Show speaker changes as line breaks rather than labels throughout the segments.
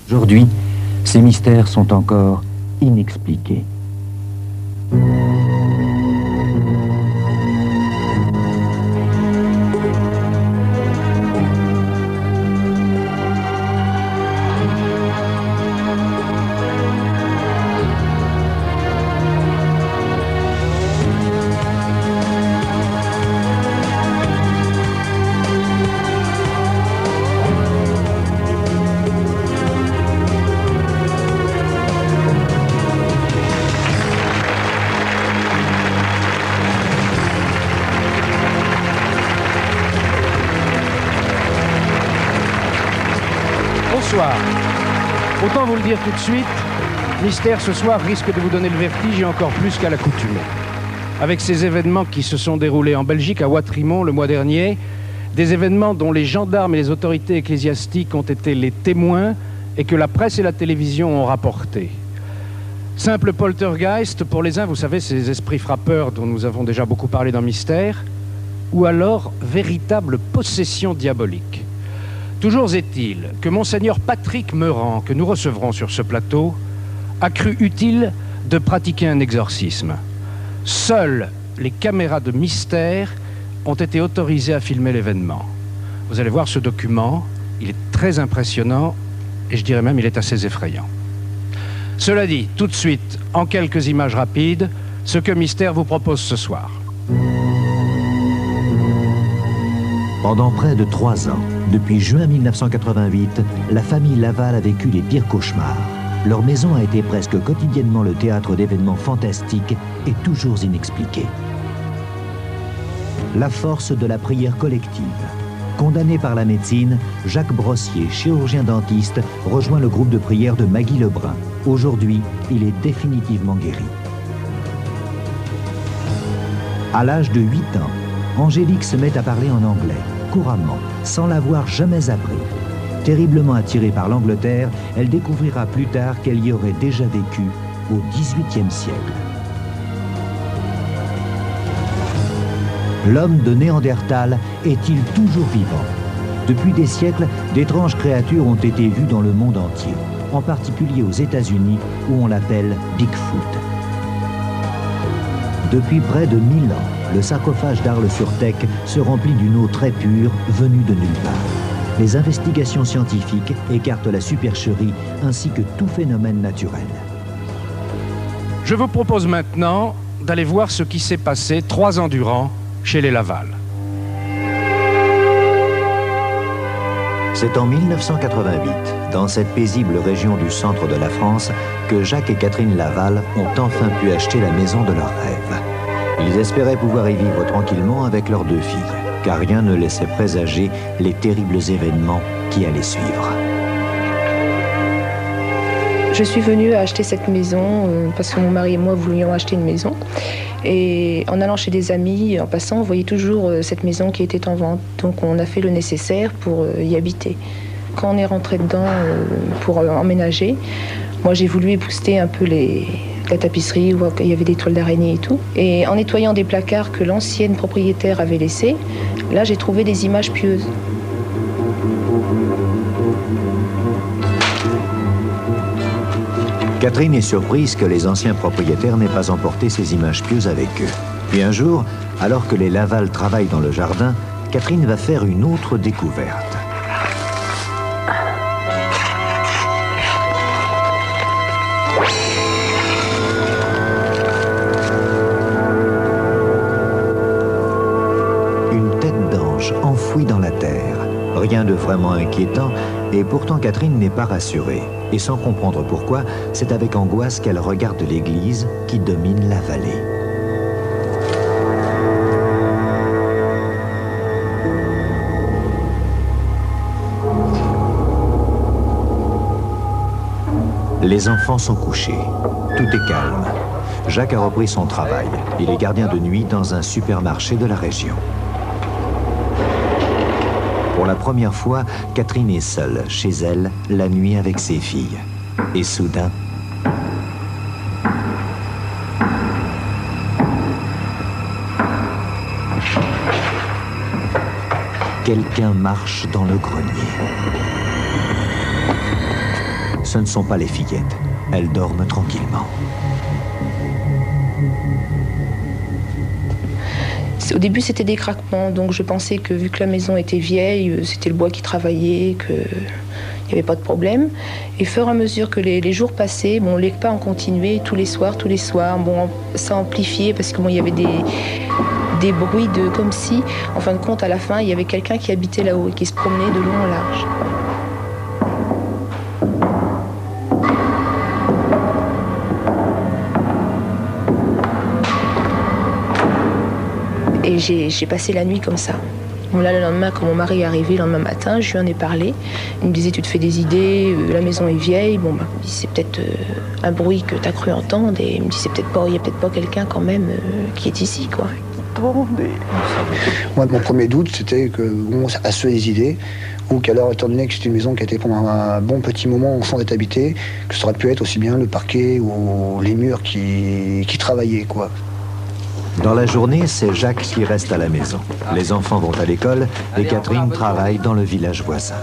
Aujourd'hui, ces mystères sont encore inexpliqués.
Bonsoir. Autant vous le dire tout de suite, Mystère ce soir risque de vous donner le vertige et encore plus qu'à l'accoutumée. Avec ces événements qui se sont déroulés en Belgique, à Wautrimont, le mois dernier, des événements dont les gendarmes et les autorités ecclésiastiques ont été les témoins et que la presse et la télévision ont rapporté. Simple poltergeist, pour les uns, vous savez, ces esprits frappeurs dont nous avons déjà beaucoup parlé dans Mystère, ou alors véritable possession diabolique. Toujours est-il que Monseigneur Patrick Meurant, que nous recevrons sur ce plateau, a cru utile de pratiquer un exorcisme. Seules les caméras de Mystère ont été autorisées à filmer l'événement. Vous allez voir ce document, il est très impressionnant et je dirais même il est assez effrayant. Cela dit, tout de suite, en quelques images rapides, ce que Mystère vous propose ce soir.
Pendant près de 3 ans, depuis juin 1988, la famille Laval a vécu les pires cauchemars. Leur maison a été presque quotidiennement le théâtre d'événements fantastiques et toujours inexpliqués. La force de la prière collective. Condamné par la médecine, Jacques Brossier, chirurgien dentiste, rejoint le groupe de prière de Maggie Lebrun. Aujourd'hui, il est définitivement guéri. À l'âge de 8 ans, Angélique se met à parler en anglais, couramment, sans l'avoir jamais appris. Terriblement attirée par l'Angleterre, elle découvrira plus tard qu'elle y aurait déjà vécu au XVIIIe siècle. L'homme de Néandertal est-il toujours vivant? Depuis des siècles, d'étranges créatures ont été vues dans le monde entier, en particulier aux États-Unis où on l'appelle Bigfoot. Depuis près de 1000 ans, le sarcophage d'Arles-sur-Tech se remplit d'une eau très pure venue de nulle part. Les investigations scientifiques écartent la supercherie ainsi que tout phénomène naturel.
Je vous propose maintenant d'aller voir ce qui s'est passé 3 ans durant chez les Laval.
C'est en 1988, dans cette paisible région du centre de la France, que Jacques et Catherine Laval ont enfin pu acheter la maison de leurs rêves. Ils espéraient pouvoir y vivre tranquillement avec leurs 2 filles, car rien ne laissait présager les terribles événements qui allaient suivre.
Je suis venue acheter cette maison parce que mon mari et moi voulions acheter une maison. Et en allant chez des amis, en passant, on voyait toujours cette maison qui était en vente. Donc on a fait le nécessaire pour y habiter. Quand on est rentré dedans pour emménager, moi j'ai voulu épouster un peu la tapisserie, où il y avait des toiles d'araignée et tout. Et en nettoyant des placards que l'ancienne propriétaire avait laissés, là j'ai trouvé des images pieuses.
Catherine est surprise que les anciens propriétaires n'aient pas emporté ces images pieuses avec eux. Puis un jour, alors que les Laval travaillent dans le jardin, Catherine va faire une autre découverte. Une tête d'ange enfouie dans la terre. Rien de vraiment inquiétant, et pourtant Catherine n'est pas rassurée. Et sans comprendre pourquoi, c'est avec angoisse qu'elle regarde l'église qui domine la vallée. Les enfants sont couchés. Tout est calme. Jacques a repris son travail. Il est gardien de nuit dans un supermarché de la région. Pour la première fois, Catherine est seule, chez elle, la nuit avec ses filles. Et soudain... quelqu'un marche dans le grenier. ce ne sont pas les fillettes. Elles dorment tranquillement.
Au début, c'était des craquements, donc je pensais que vu que la maison était vieille, c'était le bois qui travaillait, qu'il n'y avait pas de problème. Et au fur et à mesure que les jours passaient, bon, les pas ont continué tous les soirs. Bon, ça amplifiait parce que bon, il y avait des bruits de comme si, en fin de compte, à la fin, il y avait quelqu'un qui habitait là-haut et qui se promenait de long en large. Et j'ai passé la nuit comme ça. Bon, là, le lendemain, quand mon mari est arrivé, le lendemain matin, je lui en ai parlé. Il me disait, tu te fais des idées, la maison est vieille. Bon, bah, c'est peut-être un bruit que tu as cru entendre. Et il me dit, il n'y a peut-être pas quelqu'un quand même qui est ici, quoi.
Moi, mon premier doute, c'était que bon, ça a se des idées, ou qu'alors, étant donné que c'était une maison qui a été pendant un bon petit moment sans être habitée, que ça aurait pu être aussi bien le parquet ou les murs qui travaillaient, quoi.
Dans la journée, c'est Jacques qui reste à la maison. Les enfants vont à l'école et Catherine travaille dans le village voisin.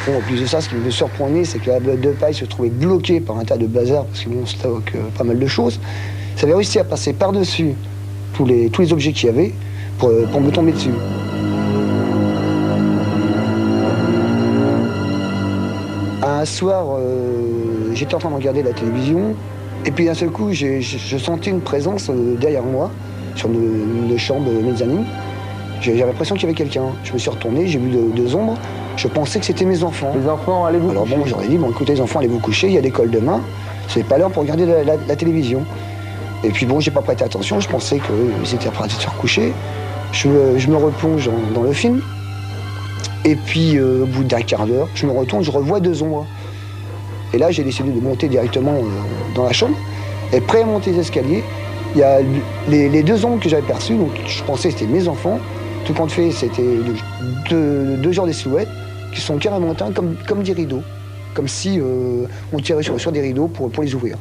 Bon, en plus de ça, ce qui me surprenait, c'est que la boîte de paille se trouvait bloquée par un tas de bazar, parce qu'on stocke pas mal de choses. Ça avait réussi à passer par-dessus tous les objets qu'il y avait pour me tomber dessus. Un soir, j'étais en train de regarder la télévision, et puis d'un seul coup, je sentais une présence derrière moi, sur une chambre mezzanine. J'avais l'impression qu'il y avait quelqu'un. Je me suis retourné, j'ai vu deux ombres. Je pensais que c'était mes enfants.
Les enfants, allez-vous coucher.
Alors bon, j'aurais dit, bon écoutez les enfants, allez vous coucher, il y a l'école demain, c'est pas l'heure pour regarder la télévision. Et puis bon, j'ai pas prêté attention, je pensais qu'ils étaient prêts à se recoucher. Je me replonge dans le film, et puis au bout d'un quart d'heure, je me retourne, je revois deux ombres. Et là, j'ai décidé de monter directement dans la chambre, et prêt à monter les escaliers, il y a les deux ombres que j'avais perçues, donc je pensais que c'était mes enfants. Tout compte fait, c'était deux genres des silhouettes qui sont carrément teints comme des rideaux, comme si on tirait sur des rideaux pour les ouvrir.